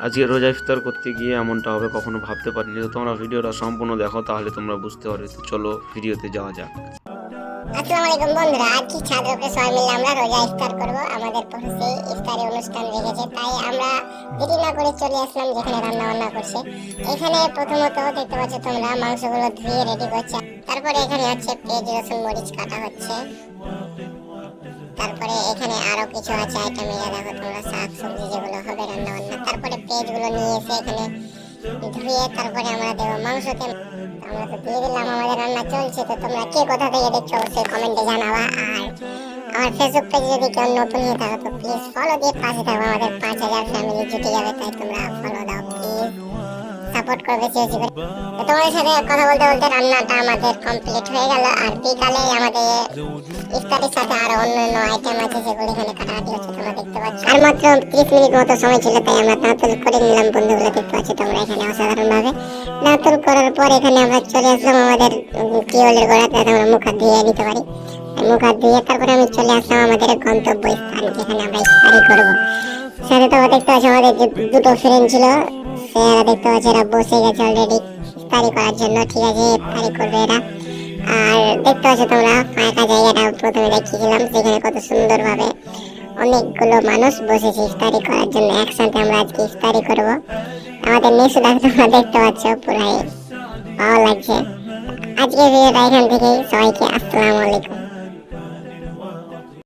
আজকে রোজা ইফতার করতে গিয়ে এমনটা হবে কখনো ভাবতে পারিনি। তো তোমরা ভিডিওটা সম্পূর্ণ দেখো, তাহলে তোমরা বুঝতে পারবে। তো চলো ভিডিওতে যাওয়া যাক। আসসালামু আলাইকুম বন্ধুরা, আজকে ছাদের উপরে সবাই মিলে আমরা রোজা ইফতার করব। আমাদের পড়শি ইফতারি অনুষ্ঠান রেখেছে, তাই আমরা দেরি না করে চলে আসলাম যেখানে রান্না বান্না করছে। এখানে প্রথমত দেখতে পাচ্ছ তোমরা মাংসগুলো ধুয়ে রেডি করছে, তারপরে এখানে আছে পেঁয়াজ রসুন মরিচ কাটা হচ্ছে, তারপরে এখানে আরো কিছু আছে আইটেম। এটা দেখো তোমরা, শাক সবজি যেগুলো হবে রান্না বান্না। তারপরে পেঁয়াজগুলো নিয়ে এসে এখানে ধুয়ে তারপরে আমরা দেবো মাংসতে। আমরা তো দিয়ে দিলাম, আমাদের রান্না চলছে। তো তোমরা কে কোথা থেকে দেখছো অবশ্যই কমেন্টে জানাবা। আর আমার ফেসবুক পেজে যদি কেউ নতুন হয়ে থাকো তো প্লিজ ফলো দিয়ে পাশে থাকো। আমাদের 5000 ফ্যামিলি জুটে যাবে, তাই তোমরা ফলো দাও প্লিজ, সাপোর্ট করবে বেশি বেশি করে। তো তোমাদের সাথে কথা বলতে বলতে রান্নাটা আমাদের কমপ্লিট হয়ে গেল। আর বিকালে আমাদের ইফতারের সাথে আরো অন্যান্য আইটেম আছে, যেগুলো এখানে কাটাকাটি হচ্ছে তোমরা দেখতে পাচ্ছ। আর মাত্র 30 মিনিট মতো সময় ছিল, তাই আমরা তাঁতুল করে নিলাম বন্ধুগুলো। দেখতে পাচ্ছ তোমরা এখানে অসাধারণ ভাবে তাঁতুল করার পর এখানে আমরা চলে আসলাম আমাদের টিউবওয়েলের গোড়াতে, আমরা মুখ হাত ধুয়ে নিতে পারি। মুখ হাত ধুয়ে তারপরে আমি চলে আসলাম আমাদের গন্তব্য স্থান, যেখানে আমরা ইফতারি করবো। সাথে তোমরা দেখতে পাচ্ছ আমাদের যে দুটো ফ্রেন্ড ছিল, এরা দেখতে পাচ্ছ এরা বসে গেছে অলরেডি ইফতারি করার জন্য। ঠিক আছে, ইফতারি করবে এরা। আর দেখতে পাচ্ছ তোমরা ফাঁকা জায়গাটা প্রথমে দেখিয়েছিলাম, সেখানে কত সুন্দর ভাবে অনেকগুলো মানুষ বসেছে ইফতারি করার জন্য। একসাথে আমরা আজকে ইফতারি করব। আমাদের নেশুদা তোমরা দেখতে পাচ্ছ, পুরাই ভালো লাগছে। আজকে ভিডিওটা এখান থেকেই, সবাইকে আসসালামু আলাইকুম।